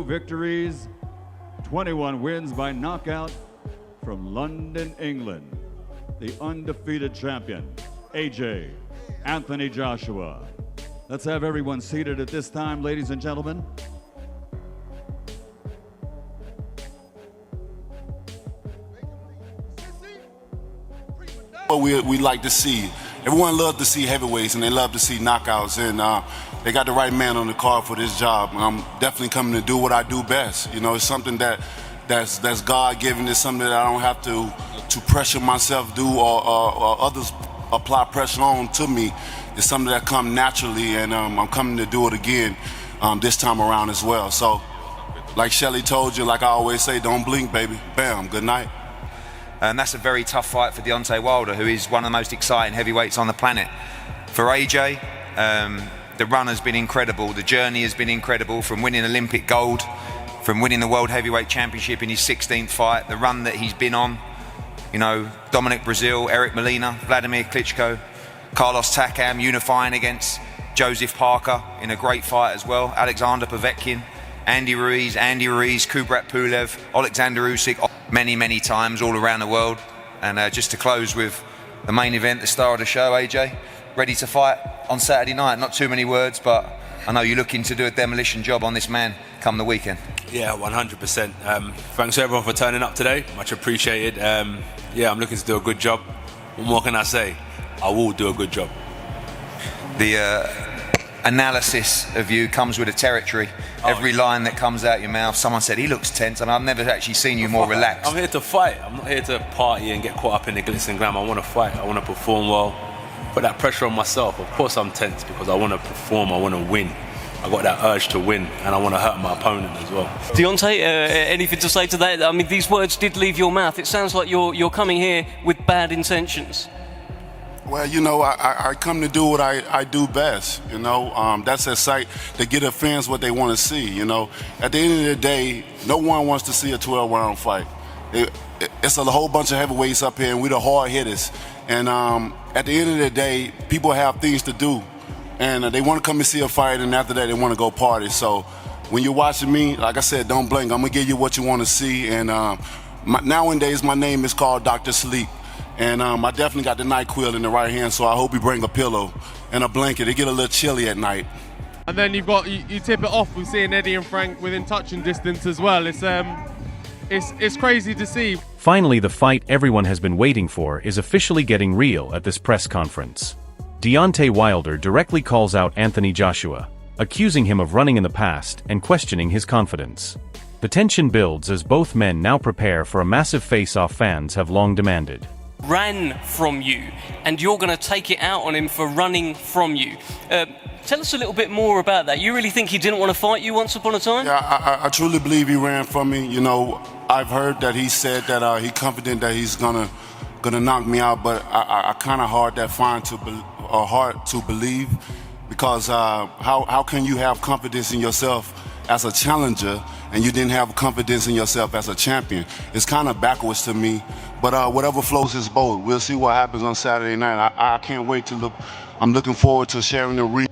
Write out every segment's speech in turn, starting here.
victories, 21 wins by knockout from London, England, the undefeated champion, AJ Anthony Joshua. Let's have everyone seated at this time, ladies and gentlemen. What we like to see. Everyone loves to see heavyweights and they love to see knockouts, and they got the right man on the card for this job. I'm definitely coming to do what I do best. You know, it's something that's God-given. It's something that I don't have to pressure myself do or others apply pressure on to me. It's something that comes naturally, and I'm coming to do it again this time around as well. So, like Shelly told you, like I always say, don't blink, baby. Bam, good night. And that's a very tough fight for Deontay Wilder, who is one of the most exciting heavyweights on the planet. For AJ, the run has been incredible. The journey has been incredible, from winning Olympic gold, from winning the World Heavyweight Championship in his 16th fight, the run that he's been on. You know, Dominic Brazil, Eric Molina, Vladimir Klitschko, Carlos Takam unifying against Joseph Parker in a great fight as well, Alexander Povetkin, Andy Ruiz, Kubrat Pulev, Alexander Usyk, many times all around the world. And just to close with the main event, the star of the show, AJ, ready to fight on Saturday night. Not too many words, but I know you're looking to do a demolition job on this man come the weekend. Yeah, 100%. Thanks to everyone for turning up today. Much appreciated. Yeah, I'm looking to do a good job. What more can I say? I will do a good job. The analysis of you comes with a territory. Every line that comes out your mouth, someone said he looks tense, and I've never actually seen you more relaxed. I'm here to fight. I'm not here to party and get caught up in the glitz and glam. I want to fight. I want to perform well. Put that pressure on myself. Of course I'm tense because I want to perform. I want to win. I got that urge to win, and I want to hurt my opponent as well. Deontay, anything to say to that? I mean, these words did leave your mouth. It sounds like you're coming here with bad intentions. Well, you know, I come to do what I do best, you know. That's a sight to get the fans what they want to see, you know. At the end of the day, no one wants to see a 12-round fight. It's a whole bunch of heavyweights up here, and we're the hard hitters. And at the end of the day, people have things to do, and they want to come and see a fight, and after that, they want to go party. So when you're watching me, like I said, don't blink. I'm going to give you what you want to see. And nowadays, my name is called Dr. Sleep. And I definitely got the NyQuil in the right hand, so I hope you bring a pillow and a blanket. It get a little chilly at night. And then you've got you tip it off with seeing Eddie and Frank within touching distance as well. It's crazy to see. Finally, the fight everyone has been waiting for is officially getting real at this press conference. Deontay Wilder directly calls out Anthony Joshua, accusing him of running in the past and questioning his confidence. The tension builds as both men now prepare for a massive face-off fans have long demanded. Ran from you, and you're going to take it out on him for running from you. Tell us a little bit more about that. You really think he didn't want to fight you once upon a time? Yeah, I truly believe he ran from me. You know, I've heard that he said that he's confident that he's gonna knock me out, but I kind of hard to believe, because how can you have confidence in yourself as a challenger and you didn't have confidence in yourself as a champion? It's kind of backwards to me. But whatever floats his boat. We'll see what happens on Saturday night. I can't wait to look. I'm looking forward to sharing the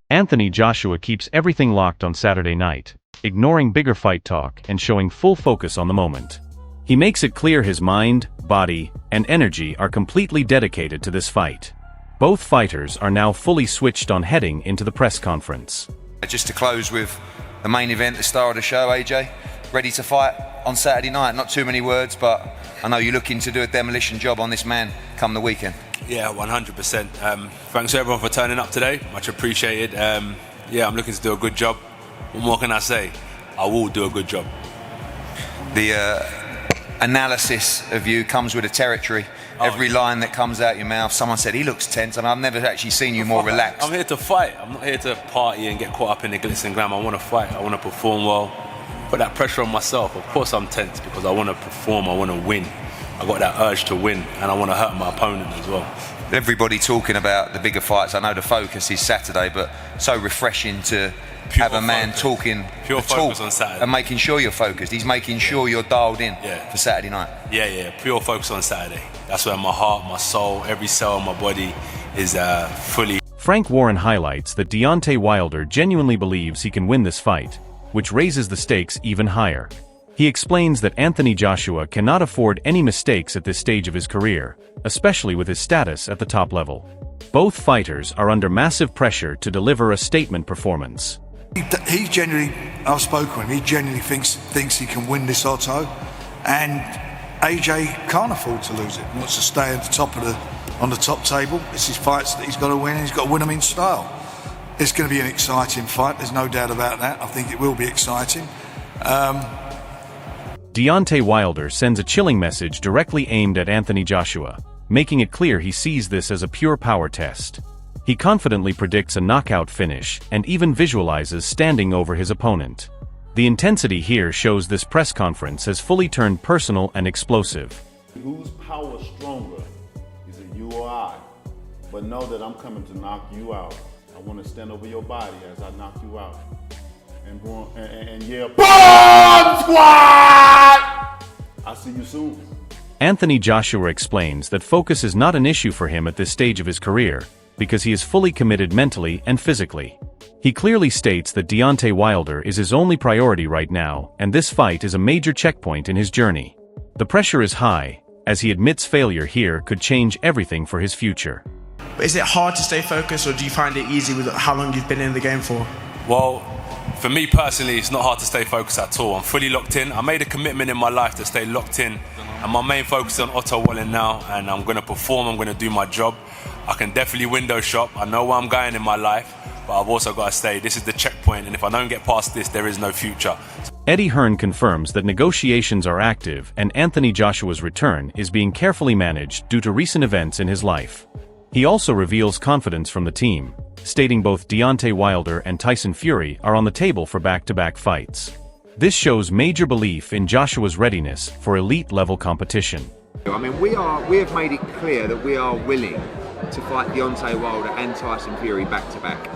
Anthony Joshua keeps everything locked on Saturday night, ignoring bigger fight talk and showing full focus on the moment. He makes it clear his mind, body, and energy are completely dedicated to this fight. Both fighters are now fully switched on heading into the press conference. Just to close with the main event, the star of the show, AJ, ready to fight on Saturday night. Not too many words, but I know you're looking to do a demolition job on this man come the weekend. Yeah, 100%. Thanks to everyone for turning up today. Much appreciated. Yeah, I'm looking to do a good job. What more can I say? I will do a good job. The analysis of you comes with a territory. Every line that comes out your mouth, someone said he looks tense. I mean, I've never actually seen you more relaxed. I'm here to fight. I'm not here to party and get caught up in the glitz and glam. I want to fight. I want to perform well. Put that pressure on myself. Of course I'm tense because I want to perform. I want to win. I got that urge to win, and I want to hurt my opponent as well. Everybody talking about the bigger fights. I know the focus is Saturday, but so refreshing to have a man talking Pure focus on Saturday. And making sure you're focused. He's making sure you're dialed in for Saturday night. Yeah, pure focus on Saturday. That's where my heart, my soul, every cell in my body is fully. Frank Warren highlights that Deontay Wilder genuinely believes he can win this fight, which raises the stakes even higher. He explains that Anthony Joshua cannot afford any mistakes at this stage of his career, especially with his status at the top level. Both fighters are under massive pressure to deliver a statement performance. He genuinely, I've spoken with him, he genuinely thinks he can win this Otto, and AJ can't afford to lose it. He wants to stay at the top on the top table. It's his fights that he's got to win, and he's got to win them in style. It's going to be an exciting fight, there's no doubt about that. I think it will be exciting. Deontay Wilder sends a chilling message directly aimed at Anthony Joshua, making it clear he sees this as a pure power test. He confidently predicts a knockout finish and even visualizes standing over his opponent. The intensity here shows this press conference has fully turned personal and explosive. Whose power stronger? Is it you or I? But know that I'm coming to knock you out. I want to stand over your body as I knock you out. And yell, BOMB SQUAD! I'll see you soon. Anthony Joshua explains that focus is not an issue for him at this stage of his career, because he is fully committed mentally and physically. He clearly states that Deontay Wilder is his only priority right now, and this fight is a major checkpoint in his journey. The pressure is high, as he admits failure here could change everything for his future. Is it hard to stay focused, or do you find it easy with how long you've been in the game for? Well, for me personally, it's not hard to stay focused at all. I'm fully locked in. I made a commitment in my life to stay locked in, and my main focus is on Otto Wallin now, and I'm going to perform, I'm going to do my job. I can definitely window shop. I know where I'm going in my life, but I've also got to stay. This is the checkpoint, and if I don't get past this, there is no future. Eddie Hearn confirms that negotiations are active and Anthony Joshua's return is being carefully managed due to recent events in his life. He also reveals confidence from the team, stating both Deontay Wilder and Tyson Fury are on the table for back-to-back fights. This shows major belief in Joshua's readiness for elite-level competition. I mean, we have made it clear that we are willing to fight Deontay Wilder and Tyson Fury back-to-back.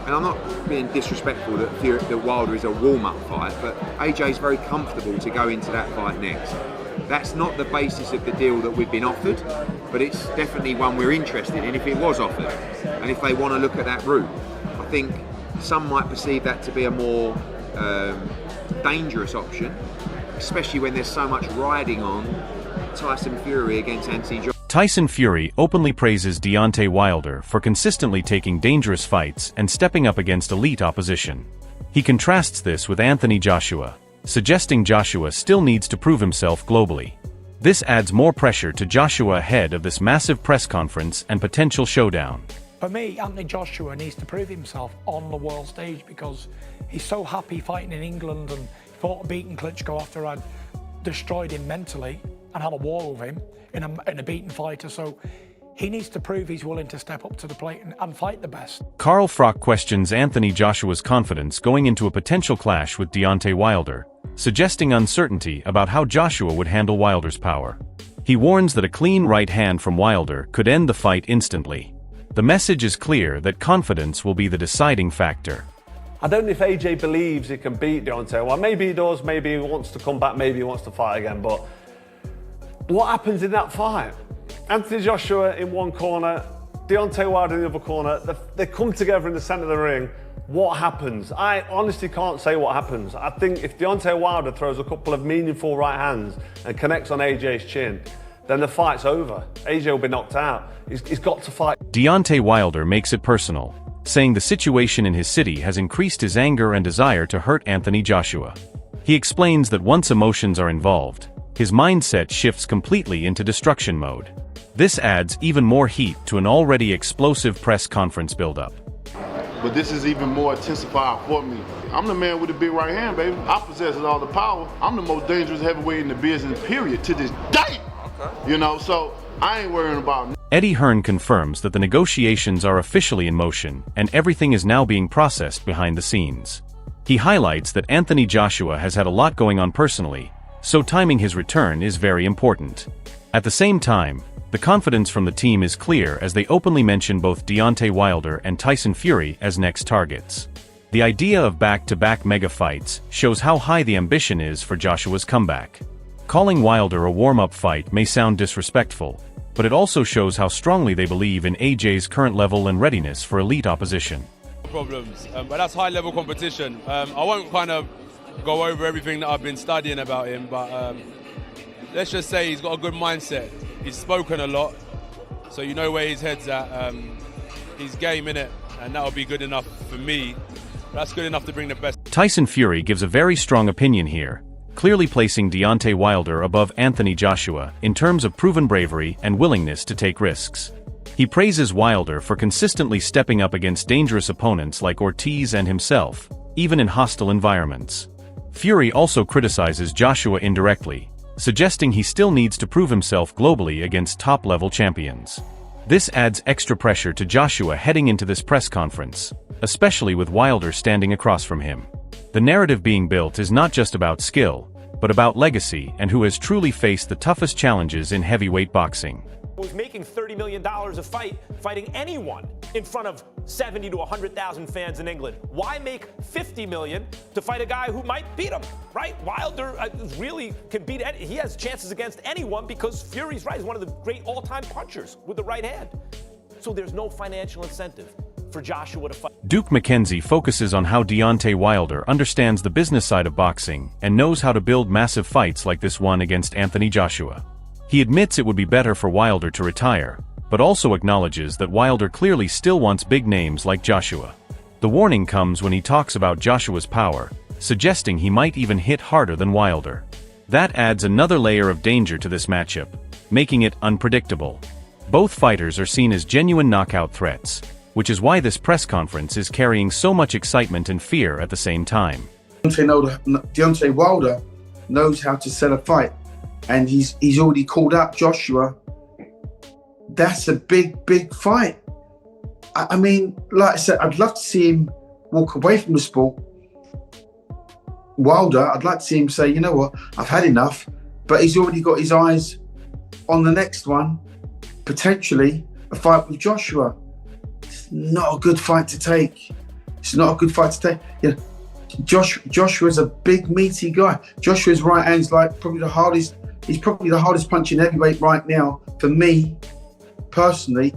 And I'm not being disrespectful that Wilder is a warm-up fight, but AJ is very comfortable to go into that fight next. That's not the basis of the deal that we've been offered, but it's definitely one we're interested in if it was offered. And if they want to look at that route, I think some might perceive that to be a more dangerous option, especially when there's so much riding on Tyson Fury against Anthony Joshua. Tyson Fury openly praises Deontay Wilder for consistently taking dangerous fights and stepping up against elite opposition. He contrasts this with Anthony Joshua, suggesting Joshua still needs to prove himself globally. This adds more pressure to Joshua ahead of this massive press conference and potential showdown. For me, Anthony Joshua needs to prove himself on the world stage because he's so happy fighting in England and fought a beaten Klitschko after I'd destroyed him mentally and had a war with him in a beaten fighter. So he needs to prove he's willing to step up to the plate and fight the best. Carl Froch questions Anthony Joshua's confidence going into a potential clash with Deontay Wilder, suggesting uncertainty about how Joshua would handle Wilder's power. He warns that a clean right hand from Wilder could end the fight instantly. The message is clear that confidence will be the deciding factor. I don't know if AJ believes he can beat Deontay. Well, maybe he does, maybe he wants to come back, maybe he wants to fight again, but what happens in that fight? Anthony Joshua in one corner, Deontay Wilder in the other corner, they come together in the centre of the ring. What happens? I honestly can't say what happens. I think if Deontay Wilder throws a couple of meaningful right hands and connects on AJ's chin, then the fight's over. AJ will be knocked out. He's got to fight. Deontay Wilder makes it personal, saying the situation in his city has increased his anger and desire to hurt Anthony Joshua. He explains that once emotions are involved, his mindset shifts completely into destruction mode. This adds even more heat to an already explosive press conference buildup. but this is even more intensified for me. I'm the man with the big right hand, baby. I possess all the power. I'm the most dangerous heavyweight in the business, period, to this day. Okay. You know, so I ain't worrying about. Eddie Hearn confirms that the negotiations are officially in motion, and everything is now being processed behind the scenes. He highlights that Anthony Joshua has had a lot going on personally, so timing his return is very important. At the same time, the confidence from the team is clear as they openly mention both Deontay Wilder and Tyson Fury as next targets. The idea of back-to-back mega fights shows how high the ambition is for Joshua's comeback. Calling Wilder a warm-up fight may sound disrespectful, but it also shows how strongly they believe in AJ's current level and readiness for elite opposition. Problems, but that's high-level competition. I won't kind of go over everything that I've been studying about him, but let's just say he's got a good mindset. He's spoken a lot, so you know where his head's at. He's game in it, and that'll be good enough for me. That's good enough to bring the best. Tyson Fury gives a very strong opinion here, clearly placing Deontay Wilder above Anthony Joshua in terms of proven bravery and willingness to take risks. He praises Wilder for consistently stepping up against dangerous opponents like Ortiz and himself, even in hostile environments. Fury also criticizes Joshua indirectly, suggesting he still needs to prove himself globally against top-level champions. This adds extra pressure to Joshua heading into this press conference, especially with Wilder standing across from him. The narrative being built is not just about skill, but about legacy and who has truly faced the toughest challenges in heavyweight boxing. Was making $30 million a fight, fighting anyone in front of 70 to 100,000 fans in England. Why make $50 million to fight a guy who might beat him, right? Wilder really can beat any, he has chances against anyone because Fury's right, he's one of the great all-time punchers with the right hand. So there's no financial incentive for Joshua to fight. Duke McKenzie focuses on how Deontay Wilder understands the business side of boxing and knows how to build massive fights like this one against Anthony Joshua. He admits it would be better for Wilder to retire, but also acknowledges that Wilder clearly still wants big names like Joshua. The warning comes when he talks about Joshua's power, suggesting he might even hit harder than Wilder. That adds another layer of danger to this matchup, making it unpredictable. Both fighters are seen as genuine knockout threats, which is why this press conference is carrying so much excitement and fear at the same time. Deontay Wilder knows how to sell a fight, and he's already called out Joshua. That's a big fight. I mean, like I said, I'd love to see him walk away from the sport. Wilder, I'd like to see him say, you know what, I've had enough, but he's already got his eyes on the next one, potentially a fight with Joshua. It's not a good fight to take. It's not a good fight to take. Yeah, Joshua's a big, meaty guy. Joshua's right hand's like probably the hardest. He's probably the hardest punching heavyweight right now. For me, personally,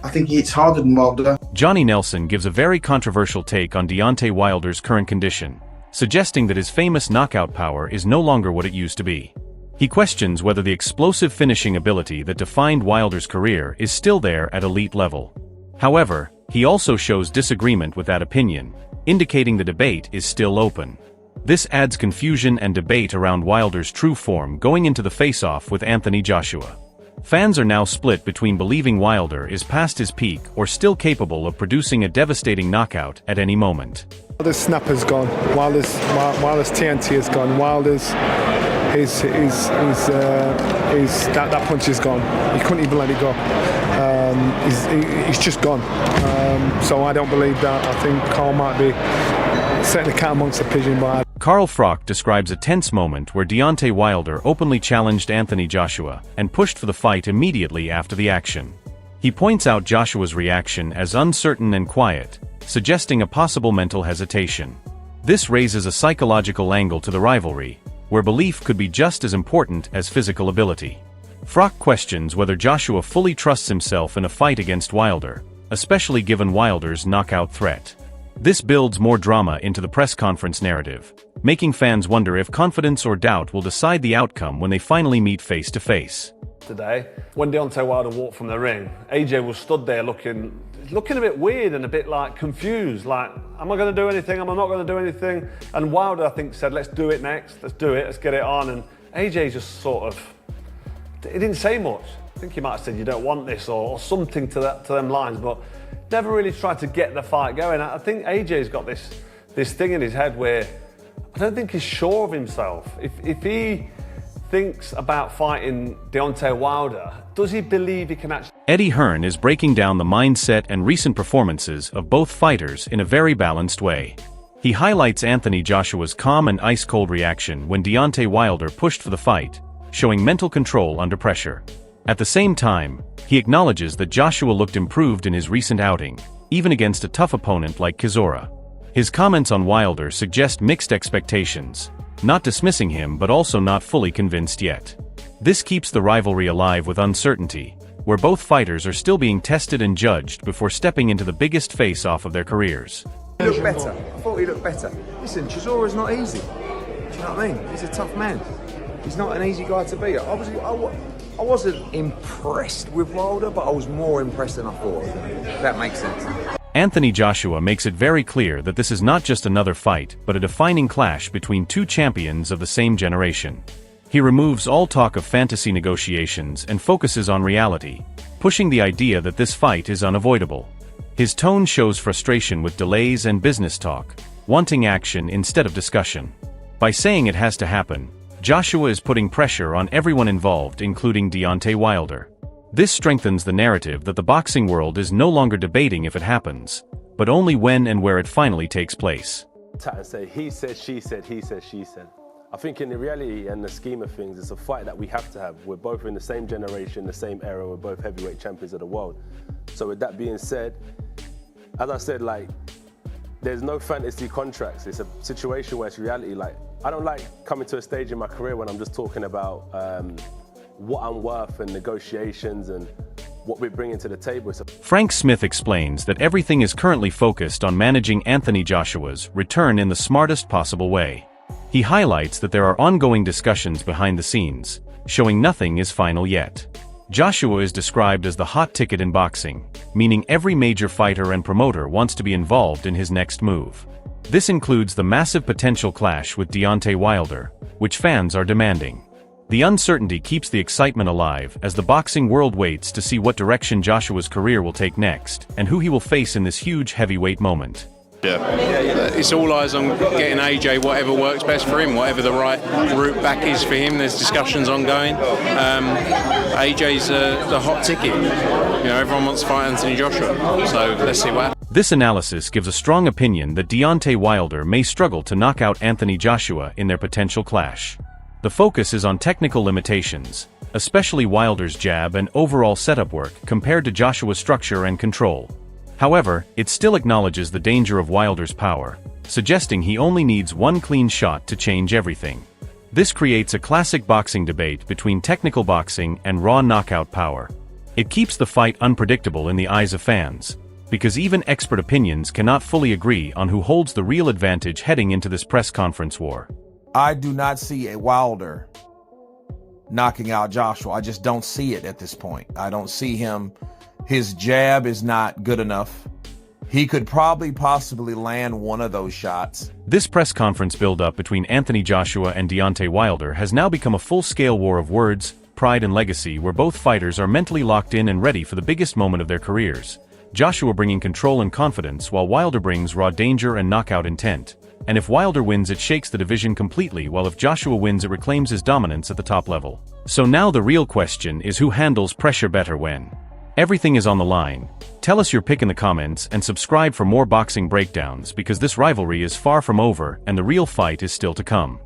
I think he hits harder than Wilder. Johnny Nelson gives a very controversial take on Deontay Wilder's current condition, suggesting that his famous knockout power is no longer what it used to be. He questions whether the explosive finishing ability that defined Wilder's career is still there at elite level. However, he also shows disagreement with that opinion, indicating the debate is still open. This adds confusion and debate around Wilder's true form going into the face-off with Anthony Joshua. Fans are now split between believing Wilder is past his peak or still capable of producing a devastating knockout at any moment. Wilder's snapper's gone. Wilder's TNT has gone. Wilder's that punch is gone. He couldn't even let it go. He's just gone. So I don't believe that. I think Carl might be setting the cat amongst the pigeon. But Carl Froch describes a tense moment where Deontay Wilder openly challenged Anthony Joshua and pushed for the fight immediately after the action. He points out Joshua's reaction as uncertain and quiet, suggesting a possible mental hesitation. This raises a psychological angle to the rivalry, where belief could be just as important as physical ability. Froch questions whether Joshua fully trusts himself in a fight against Wilder, especially given Wilder's knockout threat. This builds more drama into the press conference narrative, making fans wonder if confidence or doubt will decide the outcome when they finally meet face to face. Today, when Deontay Wilder walked from the ring, AJ was stood there looking a bit weird and a bit like confused, like, am I going to do anything, am I not going to do anything? And Wilder, I think, said, let's do it next, let's do it, let's get it on. And AJ just sort of, he didn't say much. think he might have said you don't want this or something to them lines, but never really tried to get the fight going. I think AJ's got this thing in his head where I don't think he's sure of himself. If he thinks about fighting Deontay Wilder, does he believe he can actually... Eddie Hearn is breaking down the mindset and recent performances of both fighters in a very balanced way. He highlights Anthony Joshua's calm and ice-cold reaction when Deontay Wilder pushed for the fight, showing mental control under pressure. At the same time, he acknowledges that Joshua looked improved in his recent outing, even against a tough opponent like Chisora. His comments on Wilder suggest mixed expectations, not dismissing him but also not fully convinced yet. This keeps the rivalry alive with uncertainty, where both fighters are still being tested and judged before stepping into the biggest face-off of their careers. He looked better. I thought he looked better. Listen, Chisora's not easy. Do you know what I mean? He's a tough man. He's not an easy guy to beat. I wasn't impressed with Wilder, but I was more impressed than I thought. If that makes sense. Anthony Joshua makes it very clear that this is not just another fight, but a defining clash between two champions of the same generation. He removes all talk of fantasy negotiations and focuses on reality, pushing the idea that this fight is unavoidable. His tone shows frustration with delays and business talk, wanting action instead of discussion. By saying it has to happen, Joshua is putting pressure on everyone involved, including Deontay Wilder. This strengthens the narrative that the boxing world is no longer debating if it happens, but only when and where it finally takes place. Say he said, she said, he said, she said. I think in the reality and the scheme of things, it's a fight that we have to have. We're both in the same generation, the same era, we're both heavyweight champions of the world. So with that being said, as I said, like, there's no fantasy contracts. It's a situation where it's reality. Like, I don't like coming to a stage in my career when I'm just talking about what I'm worth and negotiations and what we're bringing to the table. Frank Smith explains that everything is currently focused on managing Anthony Joshua's return in the smartest possible way. He highlights that there are ongoing discussions behind the scenes, showing nothing is final yet. Joshua is described as the hot ticket in boxing, meaning every major fighter and promoter wants to be involved in his next move. This includes the massive potential clash with Deontay Wilder, which fans are demanding. The uncertainty keeps the excitement alive as the boxing world waits to see what direction Joshua's career will take next and who he will face in this huge heavyweight moment. It's all eyes on getting AJ whatever works best for him, whatever the right route back is for him. There's discussions ongoing. AJ's the hot ticket. You know, everyone wants to fight Anthony Joshua, so let's see what happens. This analysis gives a strong opinion that Deontay Wilder may struggle to knock out Anthony Joshua in their potential clash. The focus is on technical limitations, especially Wilder's jab and overall setup work compared to Joshua's structure and control. However, it still acknowledges the danger of Wilder's power, suggesting he only needs one clean shot to change everything. This creates a classic boxing debate between technical boxing and raw knockout power. It keeps the fight unpredictable in the eyes of fans, because even expert opinions cannot fully agree on who holds the real advantage heading into this press conference war. I do not see a Wilder knocking out Joshua. I just don't see it at this point. I don't see him. His jab is not good enough. He could possibly land one of those shots. This press conference build-up between Anthony Joshua and Deontay Wilder has now become a full-scale war of words, pride and legacy, where both fighters are mentally locked in and ready for the biggest moment of their careers. Joshua bringing control and confidence while Wilder brings raw danger and knockout intent. And if Wilder wins, it shakes the division completely, while if Joshua wins, it reclaims his dominance at the top level. So now the real question is who handles pressure better when everything is on the line. Tell us your pick in the comments and subscribe for more boxing breakdowns, because this rivalry is far from over and the real fight is still to come.